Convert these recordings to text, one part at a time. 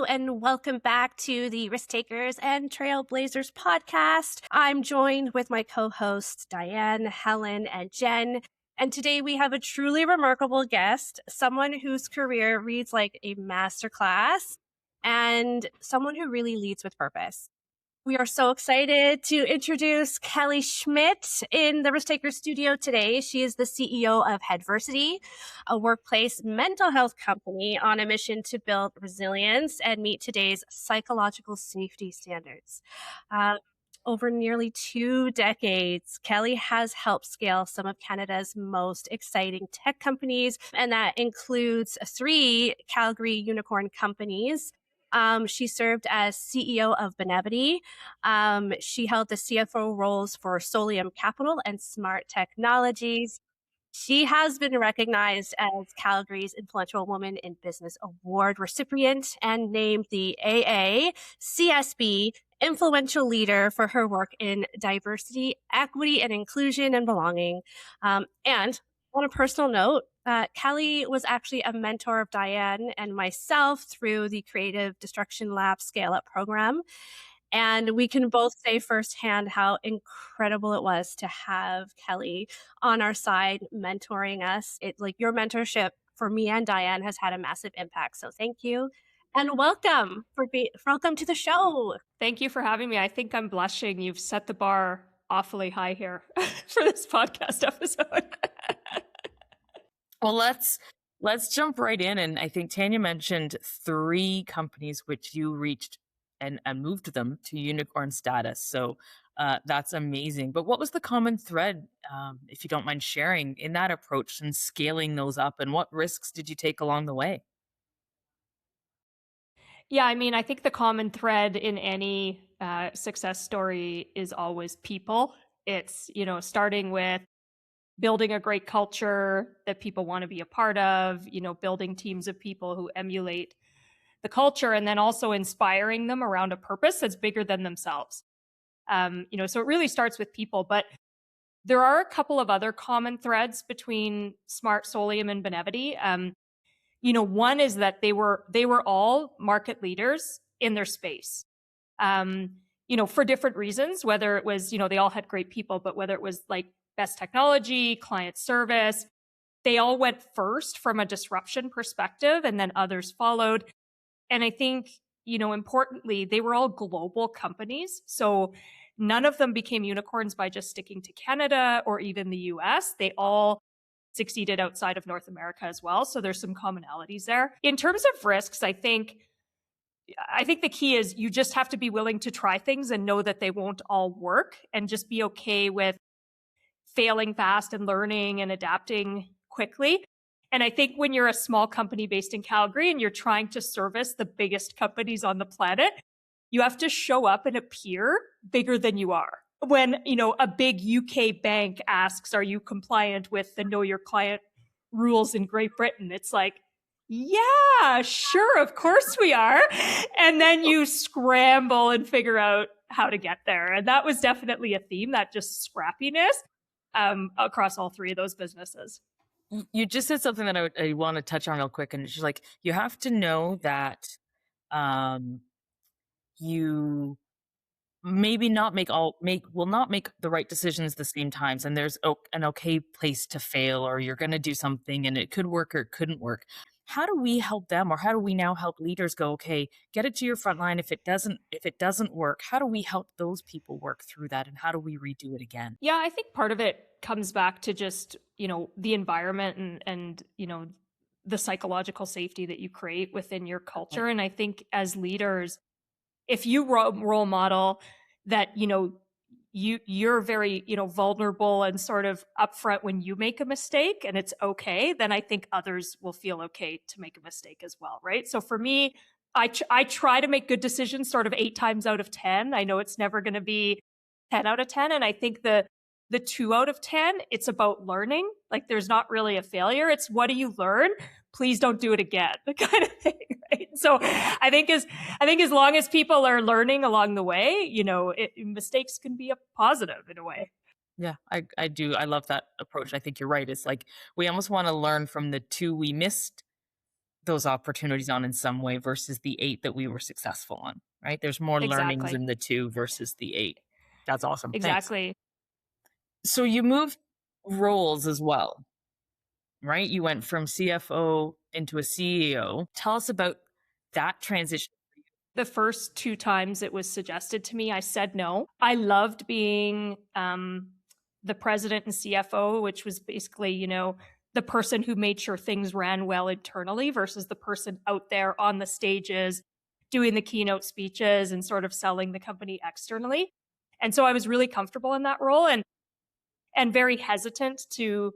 and welcome back to the Risk Takers and Trailblazers podcast. I'm joined with my co-hosts Diane, Helen, and Jen. And today we have a truly remarkable guest, someone whose career reads like a masterclass and someone who really leads with purpose. We are so excited to introduce Kelly Schmitt in the Risk Takers studio today. She is the CEO of Headversity, a workplace mental health company on a mission to build resilience and meet today's psychological safety standards. Over nearly 2 decades, Kelly has helped scale some of Canada's most exciting tech companies, and that includes 3 Calgary unicorn companies. She served as CEO of Benevity. She held the CFO roles for Solium Capital and Smart Technologies. She has been recognized as Calgary's Influential Woman in Business Award recipient and named the AACSB Influential Leader for her work in diversity, equity, and inclusion and belonging. And on a personal note, Kelly was actually a mentor of Diane and myself through the Creative Destruction Lab Scale Up program. And we can both say firsthand how incredible it was to have Kelly on our side mentoring us. Your mentorship for me and Diane has had a massive impact. So thank you. And welcome to the show. Thank you for having me. I think I'm blushing. You've set the bar awfully high here for this podcast episode. Well, let's jump right in. And I think Tanya mentioned 3 companies which you reached and moved them to unicorn status. So that's amazing. But what was the common thread, if you don't mind sharing, in that approach and scaling those up? And what risks did you take along the way? Yeah, I mean, I think the common thread in any success story is always people. It's, starting with building a great culture that people want to be a part of, building teams of people who emulate the culture, and then also inspiring them around a purpose that's bigger than themselves. So it really starts with people, but there are a couple of other common threads between Smart, Solium, and Benevity. One is that they were all market leaders in their space. For different reasons, whether it was, they all had great people, but whether it was like best technology, client service, they all went first from a disruption perspective, and then others followed. And I think, importantly, they were all global companies. So none of them became unicorns by just sticking to Canada or even the US. They all succeeded outside of North America as well. So there's some commonalities there. In terms of risks, I think the key is you just have to be willing to try things and know that they won't all work, and just be okay with failing fast and learning and adapting quickly. And I think when you're a small company based in Calgary and you're trying to service the biggest companies on the planet, you have to show up and appear bigger than you are. When, a big UK bank asks, are you compliant with the Know Your Client rules in Great Britain? It's like, yeah, sure, of course we are. And then you scramble and figure out how to get there. And that was definitely a theme, that just scrappiness across all 3 of those businesses. You just said something that I want to touch on real quick, and it's just like, you have to know that you maybe will not make the right decisions the same times, and there's an okay place to fail, or you're going to do something and it could work or it couldn't work. How do we help them, or how do we now help leaders go, okay, get it to your front line? If it doesn't work, how do we help those people work through that, and how do we redo it again? Yeah, I think part of it comes back to just, the environment and the psychological safety that you create within your culture. And I think as leaders, if you role model that, you're very, vulnerable and sort of upfront when you make a mistake, and it's okay, then I think others will feel okay to make a mistake as well, right? So for me, I try to make good decisions sort of 8 times out of 10. I know it's never going to be 10 out of 10. And I think the 2 out of 10, it's about learning. Like, there's not really a failure. It's, what do you learn? Please don't do it again, kind of thing, right? So I think as long as people are learning along the way, mistakes can be a positive in a way. Yeah, I do. I love that approach. I think you're right. It's like, we almost want to learn from the 2 we missed those opportunities on in some way versus the 8 that we were successful on, right? There's more learnings Exactly. in the 2 versus the 8. That's awesome. Thanks. Exactly. So you moved roles as well, right? You went from CFO into a CEO. Tell us about that transition. The first 2 times it was suggested to me, I said no. I loved being the president and CFO, which was basically, you know, the person who made sure things ran well internally versus the person out there on the stages doing the keynote speeches and sort of selling the company externally. And so I was really comfortable in that role and very hesitant to,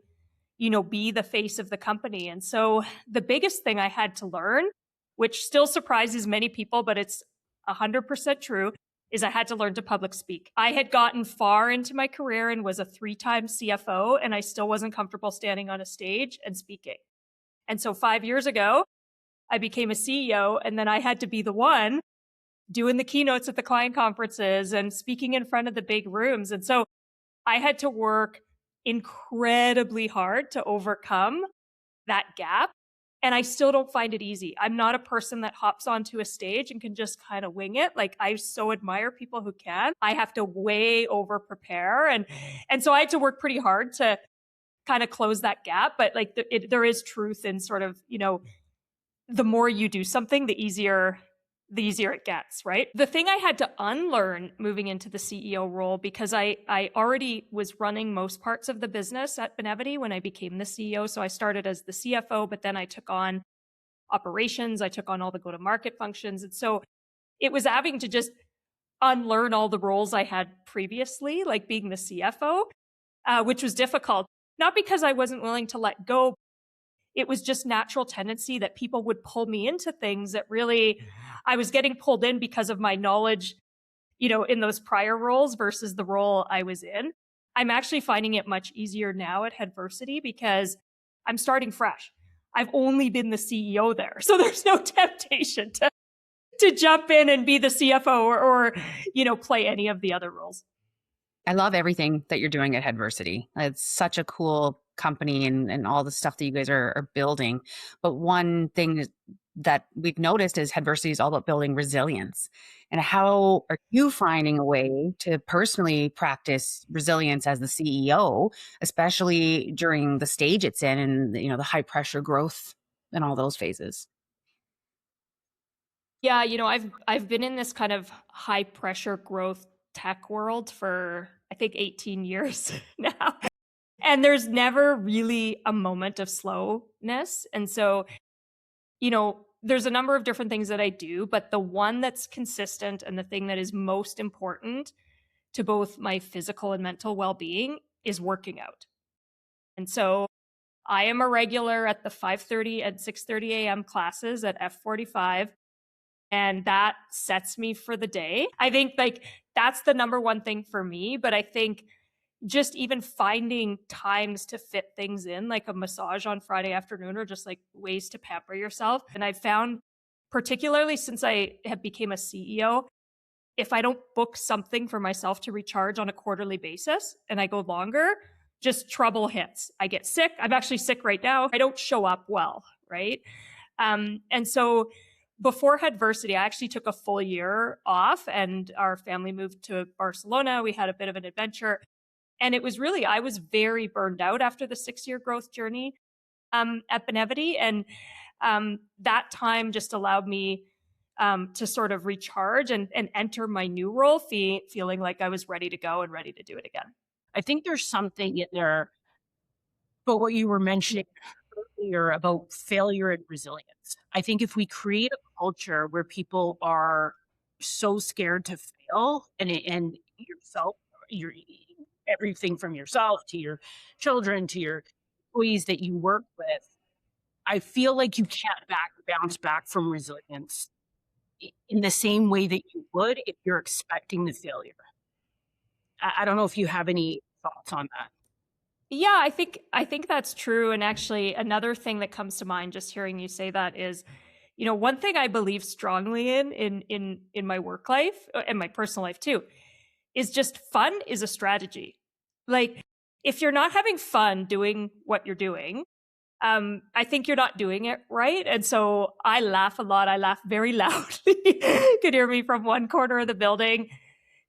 you know, be the face of the company. And so the biggest thing I had to learn, which still surprises many people, but it's 100% true, is I had to learn to public speak. I had gotten far into my career and was a 3-time CFO, and I still wasn't comfortable standing on a stage and speaking. And so 5 years ago, I became a CEO, and then I had to be the one doing the keynotes at the client conferences and speaking in front of the big rooms. And so I had to work incredibly hard to overcome that gap. And I still don't find it easy. I'm not a person that hops onto a stage and can just kind of wing it. Like, I so admire people who can. I have to way over prepare. And so I had to work pretty hard to kind of close that gap. But like there is truth in sort of, you know, the more you do something, the easier it gets, right? The thing I had to unlearn moving into the CEO role, because I already was running most parts of the business at Benevity when I became the CEO. So I started as the CFO, but then I took on operations. I took on all the go-to-market functions. And so it was having to just unlearn all the roles I had previously, like being the CFO, which was difficult. Not because I wasn't willing to let go. It was just natural tendency that people would pull me into things that really I was getting pulled in because of my knowledge, you know, in those prior roles versus the role I was in. I'm actually finding it much easier now at Headversity because I'm starting fresh. I've only been the CEO there. So there's no temptation to jump in and be the CFO or, you know, play any of the other roles. I love everything that you're doing at Headversity. It's such a cool company and all the stuff that you guys are building. But one thing that we've noticed is Headversity is all about building resilience. And how are you finding a way to personally practice resilience as the CEO, especially during the stage it's in and, you know, the high pressure growth and all those phases? Yeah, you know, I've been in this kind of high pressure growth tech world for I think 18 years now. And there's never really a moment of slowness. And so, you know, there's a number of different things that I do, but the one that's consistent and the thing that is most important to both my physical and mental well-being is working out. And so I am a regular at the 5:30 and 6:30 a.m. classes at F45. And that sets me for the day. I think like that's the number one thing for me. But I think just even finding times to fit things in, like a massage on Friday afternoon, or just like ways to pamper yourself. And I found, particularly since I have become a CEO, if I don't book something for myself to recharge on a quarterly basis and I go longer, just trouble hits. I get sick. I'm actually sick right now. I don't show up well, right? And so before Headversity, I actually took a full year off and our family moved to Barcelona. We had a bit of an adventure. And it was really, I was very burned out after the 6-year growth journey at Benevity. And that time just allowed me to sort of recharge and enter my new role feeling like I was ready to go and ready to do it again. I think there's something in there about what you were mentioning earlier about failure and resilience. I think if we create a culture where people are so scared to fail and yourself, your everything from yourself to your children to your employees that you work with, I feel like you can't bounce back from resilience in the same way that you would if you're expecting the failure. I don't know if you have any thoughts on that. Yeah, I think that's true. And actually, another thing that comes to mind just hearing you say that is, you know, one thing I believe strongly in my work life and my personal life too, is just fun is a strategy. Like, if you're not having fun doing what you're doing, I think you're not doing it right. And so I laugh a lot. I laugh very loudly. You could hear me from one corner of the building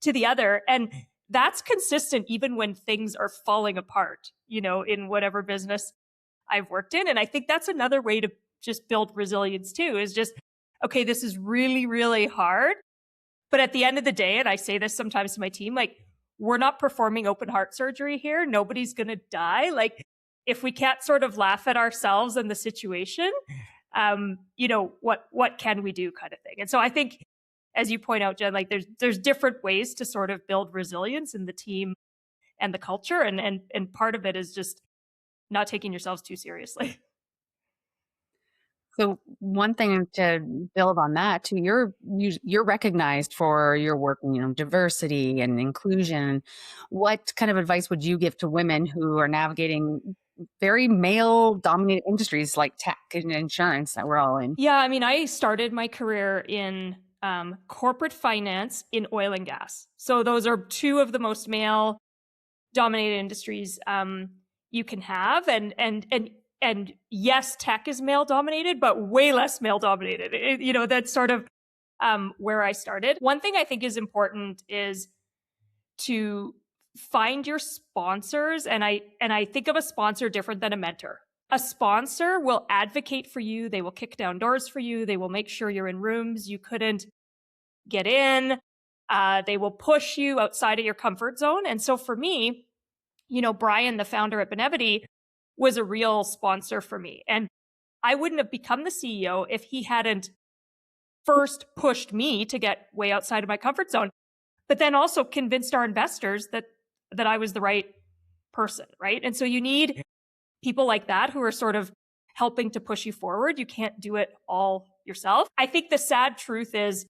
to the other. And that's consistent even when things are falling apart, in whatever business I've worked in. And I think that's another way to just build resilience too, is just, okay, this is really, really hard. But at the end of the day, and I say this sometimes to my team, like, we're not performing open heart surgery here. Nobody's going to die. Like, if we can't sort of laugh at ourselves and the situation, what can we do, kind of thing. And so I think, as you point out, Jen, like there's different ways to sort of build resilience in the team and the culture. And part of it is just not taking yourselves too seriously. So one thing to build on that too, you're recognized for your work in diversity and inclusion. What kind of advice would you give to women who are navigating very male-dominated industries like tech and insurance that we're all in? Yeah, I mean, I started my career in corporate finance in oil and gas. So those are two of the most male-dominated industries you can have, and yes, tech is male dominated, but way less male dominated. That's sort of where I started. One thing I think is important is to find your sponsors. And I think of a sponsor different than a mentor. A sponsor will advocate for you. They will kick down doors for you. They will make sure you're in rooms you couldn't get in. They will push you outside of your comfort zone. And so for me, Brian, the founder at Benevity, was a real sponsor for me. And I wouldn't have become the CEO if he hadn't first pushed me to get way outside of my comfort zone, but then also convinced our investors that I was the right person, right? And so you need people like that who are sort of helping to push you forward. You can't do it all yourself. I think the sad truth is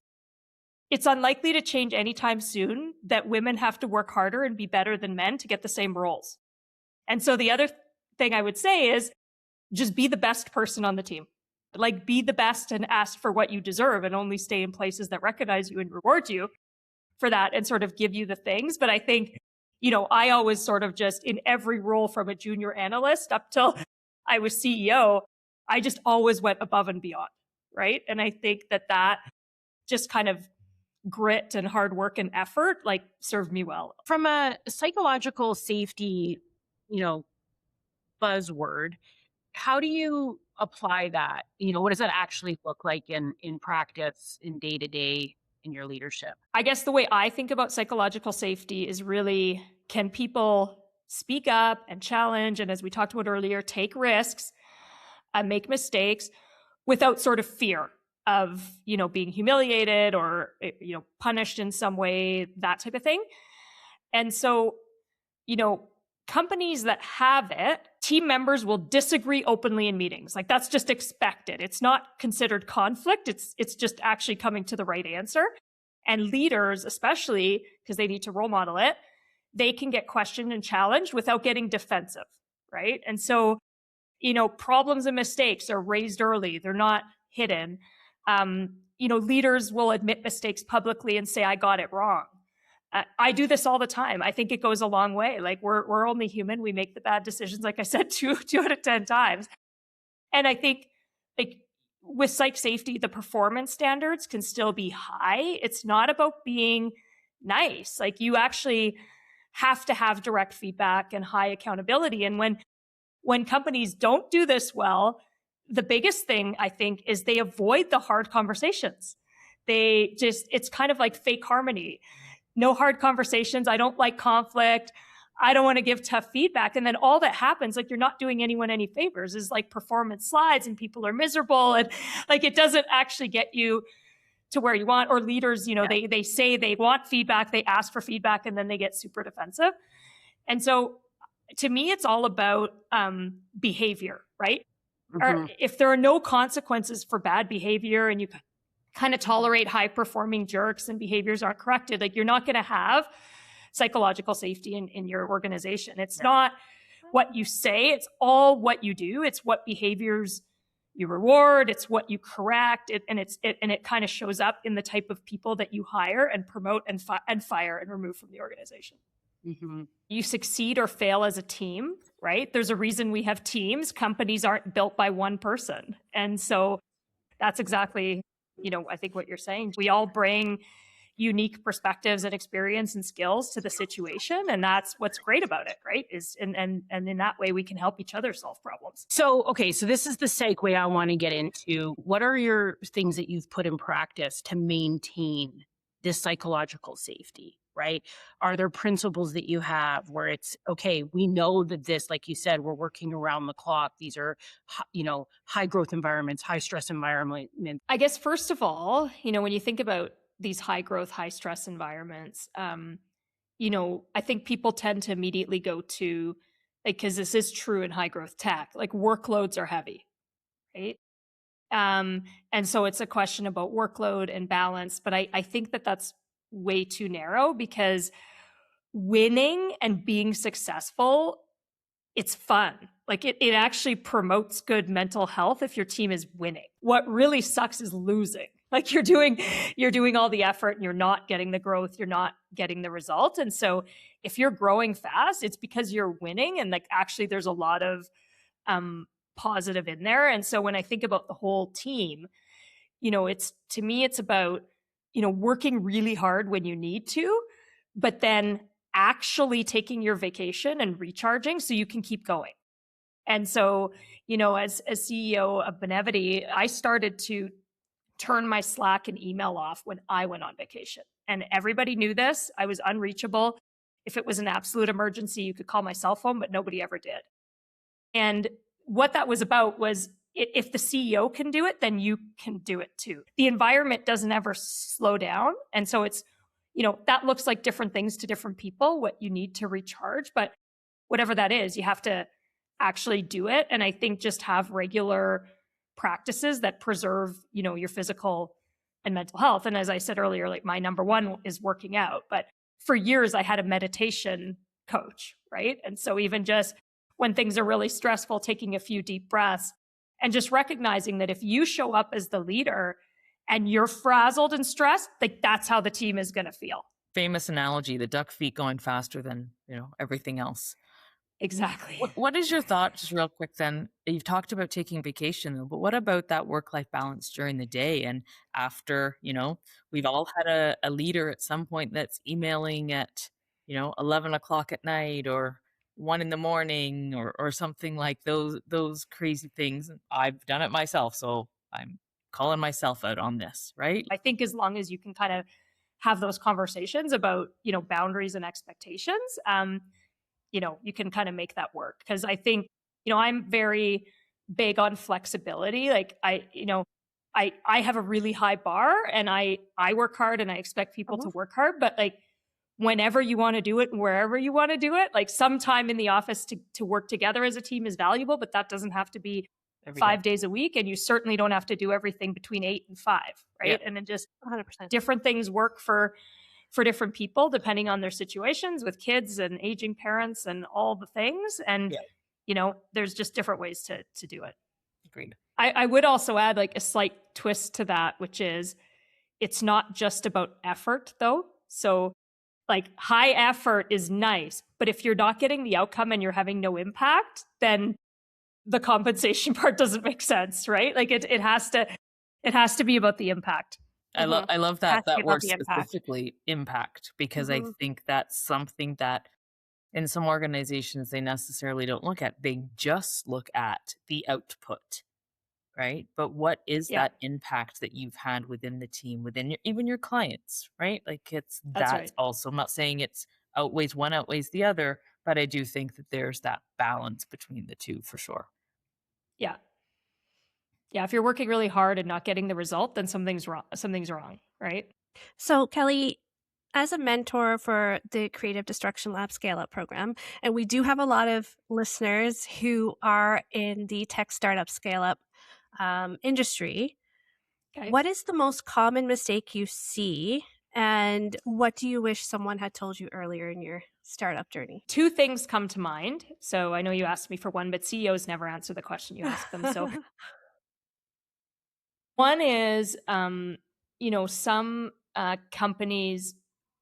it's unlikely to change anytime soon that women have to work harder and be better than men to get the same roles. And so the other thing I would say is just be the best person on the team. Like, be the best and ask for what you deserve, and only stay in places that recognize you and reward you for that and sort of give you the things. But I think, I always sort of just, in every role from a junior analyst up till I was CEO, I just always went above and beyond, right? And I think that just kind of grit and hard work and effort, like, served me well. From a psychological safety, buzzword, how do you apply that? What does that actually look like in practice, in day-to-day, in your leadership? I guess the way I think about psychological safety is really, can people speak up and challenge, and as we talked about earlier, take risks, make mistakes without sort of fear of, being humiliated or, punished in some way, that type of thing. And so, companies that have it, team members will disagree openly in meetings. Like, that's just expected. It's not considered conflict. It's just actually coming to the right answer. And leaders, especially because they need to role model it, they can get questioned and challenged without getting defensive, right? And so, problems and mistakes are raised early. They're not hidden. Leaders will admit mistakes publicly and say, I got it wrong. I do this all the time. I think it goes a long way. Like, we're only human. We make the bad decisions, like I said, two out of 10 times. And I think, like, with psych safety, the performance standards can still be high. It's not about being nice. Like, you actually have to have direct feedback and high accountability. And when companies don't do this well, the biggest thing, I think, is they avoid the hard conversations. It's kind of like fake harmony. No hard conversations. I don't like conflict. I don't want to give tough feedback. And then all that happens, like, you're not doing anyone any favors, is like performance slides and people are miserable. And like, it doesn't actually get you to where you want. Or leaders, they say they want feedback, they ask for feedback, and then they get super defensive. And so to me, it's all about behavior, right? Or if there are no consequences for bad behavior and you kind of tolerate high performing jerks and behaviors aren't corrected, like, you're not going to have psychological safety in your organization. It's not what you say, it's all what you do. It's what behaviors you reward, it's what you correct, and it kind of shows up in the type of people that you hire and promote and fire and remove from the organization. You succeed or fail as a team right? There's a reason we have teams. Companies aren't built by one person. And so that's exactly, I think what you're saying. We all bring unique perspectives and experience and skills to the situation, and that's what's great about it, right? Is and in that way we can help each other solve problems. So, okay, so this is the segue I want to get into. What are your things that you've put in practice to maintain this psychological safety, right? Are there principles that you have where it's, okay, we know that this, like you said, we're working around the clock. These are, high growth environments, high stress environments. I guess, first of all, when you think about these high growth, high stress environments, I think people tend to immediately go to, because this is true in high growth tech, like workloads are heavy, right? And so it's a question about workload and balance. But I think that that's way too narrow, because winning and being successful, it's fun. Like it actually promotes good mental health if your team is winning. What really sucks is losing. Like you're doing all the effort and you're not getting the growth, you're not getting the result. And so if you're growing fast, it's because you're winning, and like actually there's a lot of positive in there. And so when I think about the whole team, to me it's about working really hard when you need to, but then actually taking your vacation and recharging so you can keep going. And so, as CEO of Benevity, I started to turn my Slack and email off when I went on vacation. And everybody knew this. I was unreachable. If it was an absolute emergency, you could call my cell phone, but nobody ever did. And what that was about was, if the CEO can do it, then you can do it too. The environment doesn't ever slow down. And so it's, that looks like different things to different people, what you need to recharge. But whatever that is, you have to actually do it. And I think just have regular practices that preserve, your physical and mental health. And as I said earlier, like my number one is working out. But for years, I had a meditation coach, right? And so even just when things are really stressful, taking a few deep breaths and just recognizing that if you show up as the leader and you're frazzled and stressed, like that's how the team is going to feel. Famous analogy, the duck feet going faster than, everything else. Exactly. What is your thought, just real quick then? You've talked about taking vacation though, but what about that work-life balance during the day and after, we've all had a leader at some point that's emailing at, 11 o'clock at night or 1 a.m. or something like those crazy things. I've done it myself, so I'm calling myself out on this, right? I think as long as you can kind of have those conversations about, boundaries and expectations, you can kind of make that work. Because I think, I'm very big on flexibility. Like I have a really high bar, and I work hard and I expect people to work hard, but like whenever you want to do it and wherever you want to do it, like sometime in the office to work together as a team is valuable, but that doesn't have to be 5 days a week. And you certainly don't have to do everything between 8 and 5, right? Yeah. And then just 100%. Different things work for different people depending on their situations with kids and aging parents and all the things. And, there's just different ways to do it. Agreed. I would also add like a slight twist to that, which is it's not just about effort though. So like high effort is nice, but if you're not getting the outcome and you're having no impact, then the compensation part doesn't make sense, right? Like it has to be about the impact. I love that word specifically, impact, because I think that's something that in some organizations they necessarily don't look at. They just look at the output, right? But what is that impact that you've had within the team, within even your clients, right? Like that's right. Also, I'm not saying it's outweighs one outweighs the other, but I do think that there's that balance between the two for sure. Yeah. Yeah, if you're working really hard and not getting the result, then something's wrong, right? So, Kelly, as a mentor for the Creative Destruction Lab Scale-Up program, and we do have a lot of listeners who are in the tech startup scale-up industry, what is the most common mistake you see, and what do you wish someone had told you earlier in your startup journey? 2 things come to mind. So I know you asked me for one, but CEOs never answer the question you ask them. So one is, some companies,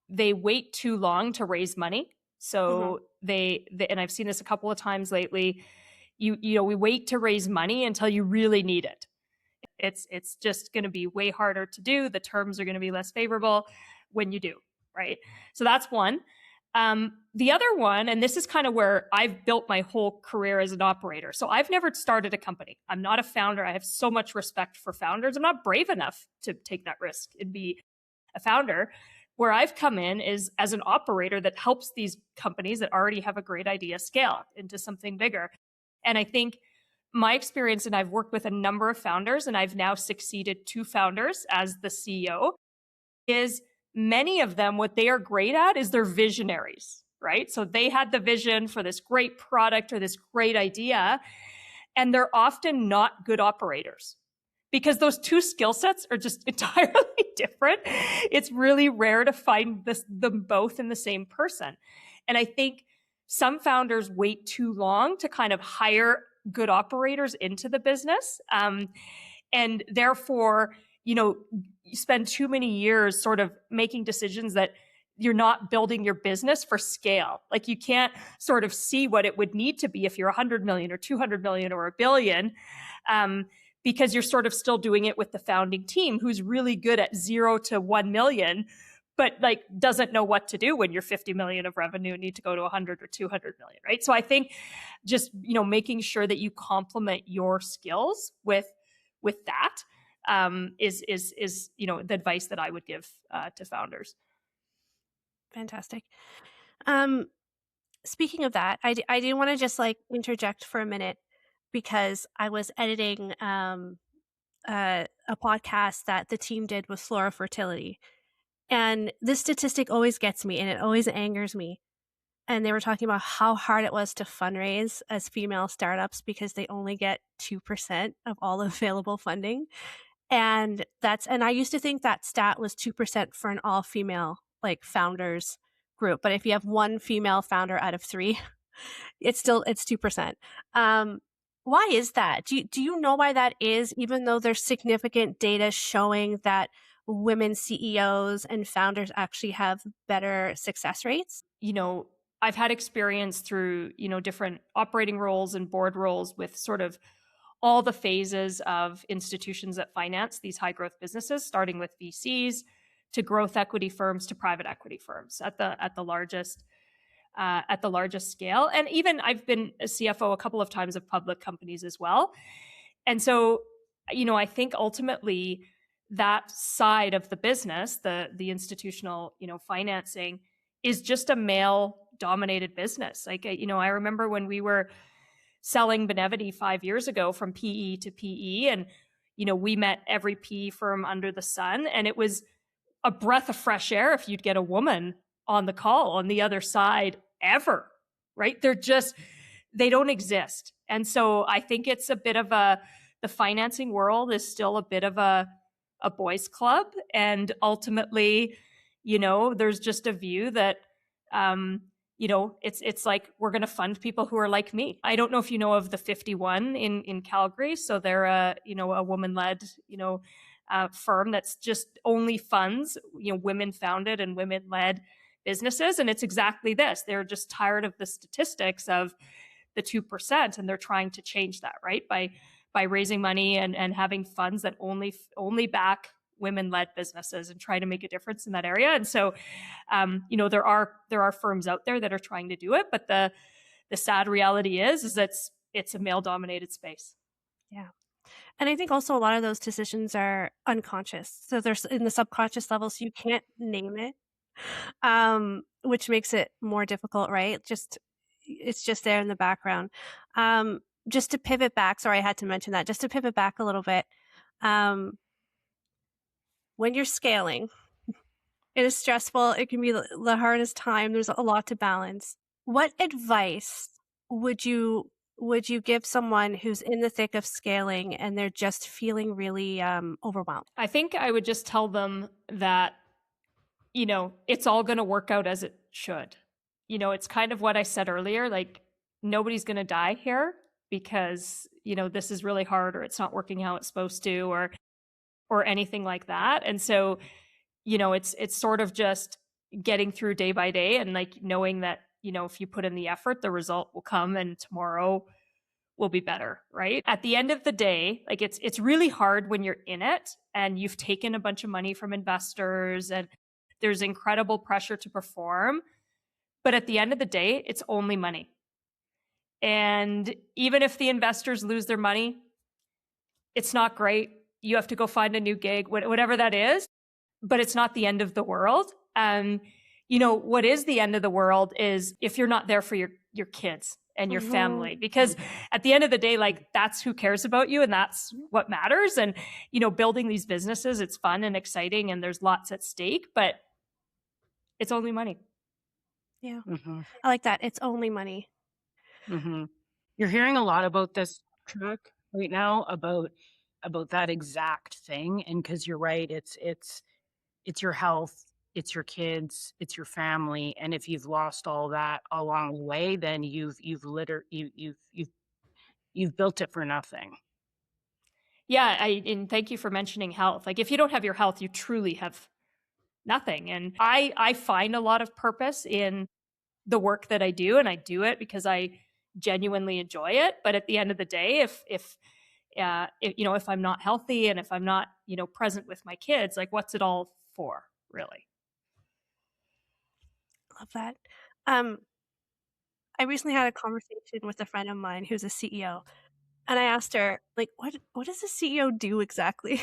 they wait too long to raise money. So they and I've seen this a couple of times lately. We wait to raise money until you really need it. It's just going to be way harder to do. The terms are going to be less favorable when you do, right? So that's one. The other one, and this is kind of where I've built my whole career as an operator. So I've never started a company. I'm not a founder. I have so much respect for founders. I'm not brave enough to take that risk and be a founder. Where I've come in is as an operator that helps these companies that already have a great idea scale into something bigger. And I think my experience, and I've worked with a number of founders, and I've now succeeded 2 founders as the CEO, is many of them, what they are great at is they're visionaries, right? So they had the vision for this great product or this great idea, and they're often not good operators because those 2 skill sets are just entirely different. It's really rare to find them both in the same person. And I think some founders wait too long to kind of hire good operators into the business. And therefore, you spend too many years sort of making decisions that you're not building your business for scale. Like you can't sort of see what it would need to be if you're 100 million or 200 million or $1 billion, because you're sort of still doing it with the founding team who's really good at 0 to 1 million, but like doesn't know what to do when you're 50 million of revenue and need to go to 100 or 200 million, right? So I think just, making sure that you complement your skills with that is the advice that I would give to founders. Fantastic. Speaking of that, I do want to just like interject for a minute because I was editing a podcast that the team did with Flora Fertility. And this statistic always gets me and it always angers me. And they were talking about how hard it was to fundraise as female startups because they only get 2% of all available funding. And I used to think that stat was 2% for an all female like founders group. But if you have 1 female founder out of 3, it's 2%. Why is that? Do you know why that is, even though there's significant data showing that women CEOs and founders actually have better success rates? I've had experience through, different operating roles and board roles with sort of all the phases of institutions that finance these high growth businesses, starting with VCs to growth equity firms to private equity firms at the largest scale. And even I've been a CFO a couple of times of public companies as well. And so, I think ultimately that side of the business, the institutional, financing, is just a male dominated business. Like, I remember when we were selling Benevity 5 years ago from PE to PE, and, we met every PE firm under the sun, and it was a breath of fresh air if you'd get a woman on the call on the other side ever, right? They don't exist. And so I think it's a bit of the financing world is still a bit of a boys club. And ultimately, there's just a view that, it's like, we're going to fund people who are like me. I don't know if you know of the 51 in Calgary. So they're a woman-led, firm that's just only funds, women founded and women led businesses. And it's exactly this. They're just tired of the statistics of the 2%. And they're trying to change that, right? By raising money and having funds that only back women-led businesses and try to make a difference in that area. And so, there are firms out there that are trying to do it, but the sad reality is that it's a male-dominated space. Yeah. And I think also a lot of those decisions are unconscious. So there's in the subconscious level, so you can't name it, which makes it more difficult, right? It's just there in the background. Just to pivot back, sorry, I had to mention that, just to pivot back a little bit. When you're scaling, it is stressful. It can be the hardest time. There's a lot to balance. What advice would you give someone who's in the thick of scaling and they're just feeling really overwhelmed? I think I would just tell them that, it's all going to work out as it should. It's kind of what I said earlier, like nobody's going to die here because, this is really hard or it's not working how it's supposed to or anything like that. And so, it's sort of just getting through day by day and like knowing that, if you put in the effort, the result will come and tomorrow will be better, right? At the end of the day, like it's really hard when you're in it and you've taken a bunch of money from investors and there's incredible pressure to perform. But at the end of the day, it's only money. And even if the investors lose their money, it's not great. You have to go find a new gig, whatever that is, but it's not the end of the world. What is the end of the world is if you're not there for your kids and your family, because at the end of the day, like that's who cares about you and that's what matters. And, building these businesses, it's fun and exciting and there's lots at stake, but it's only money. Yeah. I like that. It's only money. You're hearing a lot about this truck right now about that exact thing. And because you're right, it's your health, it's your kids, it's your family. And if you've lost all that along the way, then you've built it for nothing. Yeah, and thank you for mentioning health. Like if you don't have your health, you truly have nothing. And I find a lot of purpose in the work that I do, and I do it because I genuinely enjoy it. But at the end of the day, if I'm not healthy and if I'm not, present with my kids, like what's it all for, really? Love that. I recently had a conversation with a friend of mine who's a CEO, and I asked her, like, what does a CEO do exactly?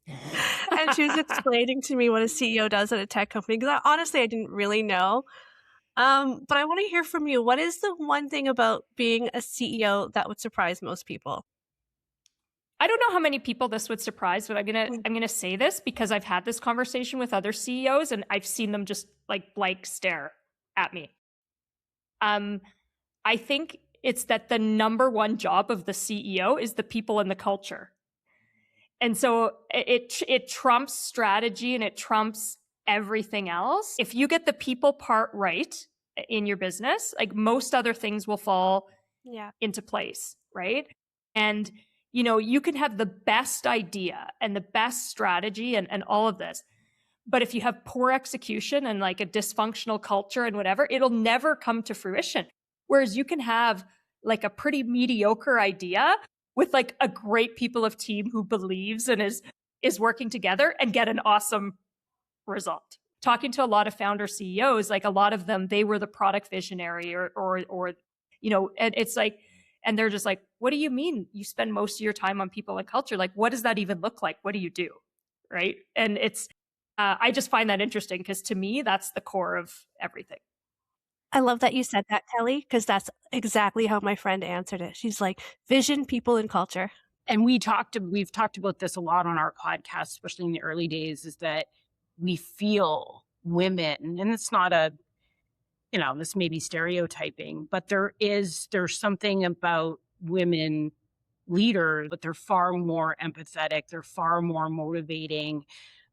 And she was explaining to me what a CEO does at a tech company, because honestly, I didn't really know. But I want to hear from you. What is the one thing about being a CEO that would surprise most people? I don't know how many people this would surprise, but I'm gonna say this because I've had this conversation with other CEOs and I've seen them just like blank stare at me. I think it's that the number one job of the CEO is the people and the culture. And so it trumps strategy and it trumps everything else. If you get the people part right in your business, like most other things will fall into place, right? And you can have the best idea and the best strategy and all of this, but if you have poor execution and like a dysfunctional culture and whatever, it'll never come to fruition. Whereas you can have like a pretty mediocre idea with like a great people of team who believes and is working together and get an awesome result. Talking to a lot of founder CEOs, like a lot of them, they were the product visionary or and it's like, and they're just like, what do you mean you spend most of your time on people and culture? Like, what does that even look like? What do you do? Right. And it's, I just find that interesting because to me, that's the core of everything. I love that you said that, Kelly, because that's exactly how my friend answered it. She's like, vision, people, and culture. And we've talked about this a lot on our podcast, especially in the early days, is that we feel women, and it's not this may be stereotyping, but there's something about women leaders, but they're far more empathetic. They're far more motivating,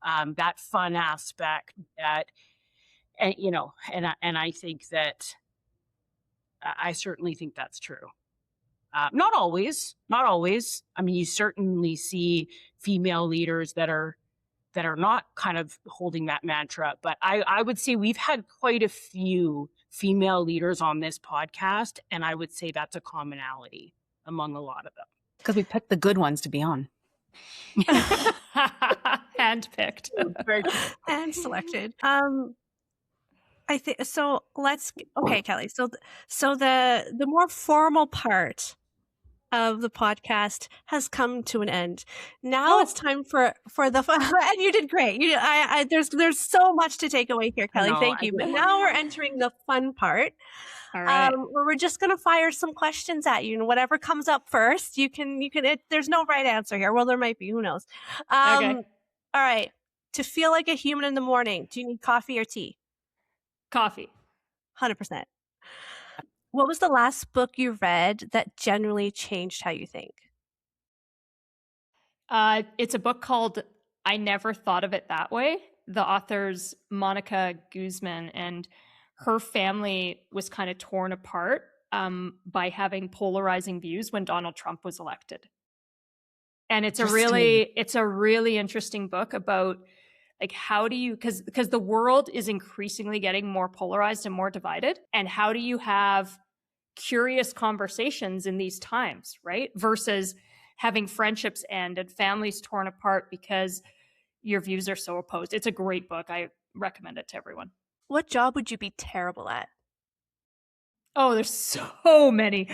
that fun aspect and I think that I certainly think that's true. Not always. I mean, you certainly see female leaders that are not kind of holding that mantra, but I would say we've had quite a few female leaders on this podcast, and I would say that's a commonality among a lot of them. Because we picked the good ones to be on. Handpicked. And selected. I think so. Okay, Kelly. So the more formal part of the podcast has come to an end. Now it's time for the fun. And you did great. There's so much to take away here, Kelly. Thank you. But now we're entering the fun part. All right. Where we're just gonna fire some questions at you, and whatever comes up first, you can. There's no right answer here. Well, there might be. Who knows? Okay. All right. To feel like a human in the morning, do you need coffee or tea? Coffee. 100%. What was the last book you read that generally changed how you think? It's a book called I Never Thought of It That Way. The author's Mónica Guzmán, and her family was kind of torn apart by having polarizing views when Donald Trump was elected. And it's a really interesting book about Like, how do you, because the world is increasingly getting more polarized and more divided. And how do you have curious conversations in these times, right? Versus having friendships end and families torn apart because your views are so opposed. It's a great book. I recommend it to everyone. What job would you be terrible at? Oh, there's so many.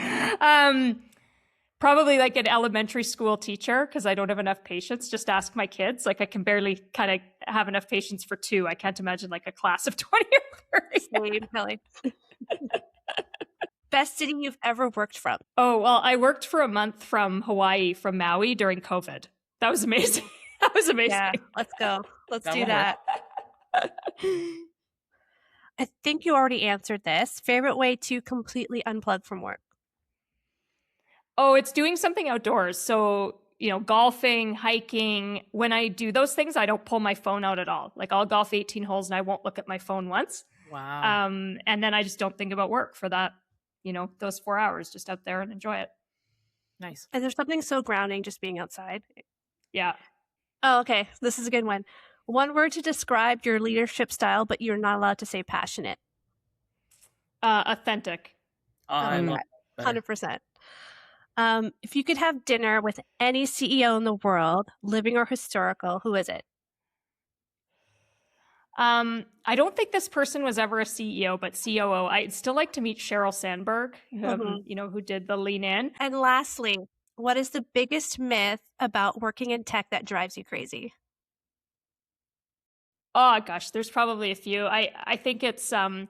Probably like an elementary school teacher, because I don't have enough patience. Just ask my kids. Like, I can barely kind of have enough patience for 2. I can't imagine like a class of 20 or 30. Same, Kelly. Best city you've ever worked from? Oh, well, I worked for a month from Hawaii, from Maui during COVID. That was amazing. That was amazing. Yeah, let's go. Let's That do will that. I think you already answered this. Favorite way to completely unplug from work? Oh, it's doing something outdoors. So, golfing, hiking. When I do those things, I don't pull my phone out at all. Like, I'll golf 18 holes and I won't look at my phone once. Wow. And then I just don't think about work for that, those 4 hours, just out there and enjoy it. Nice. And there's something so grounding just being outside. Yeah. Oh, okay. This is a good one. One word to describe your leadership style, but you're not allowed to say passionate. Authentic. I love that. 100%. If you could have dinner with any CEO in the world, living or historical, who is it? I don't think this person was ever a CEO, but COO. I'd still like to meet Sheryl Sandberg, who did the Lean In. And lastly, what is the biggest myth about working in tech that drives you crazy? Oh gosh, there's probably a few. I think it's that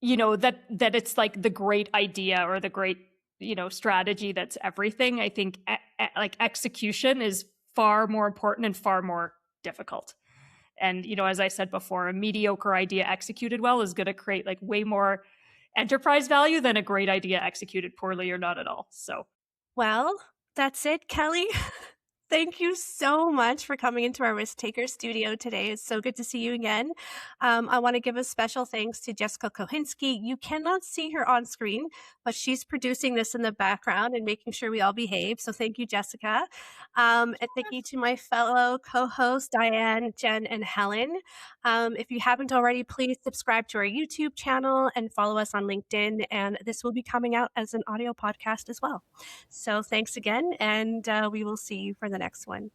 it's like the great idea or the great strategy that's everything. I think like execution is far more important and far more difficult. And as I said before, a mediocre idea executed well is going to create like way more enterprise value than a great idea executed poorly or not at all. So, well, that's it, Kelly. Thank you so much for coming into our Risk Takers studio today. It's so good to see you again. I want to give a special thanks to Jessica Kohinski. You cannot see her on screen, but she's producing this in the background and making sure we all behave. So thank you, Jessica. And thank you to my fellow co-hosts, Diane, Jen, and Helen. If you haven't already, please subscribe to our YouTube channel and follow us on LinkedIn. And this will be coming out as an audio podcast as well. So thanks again, and we will see you for the next one.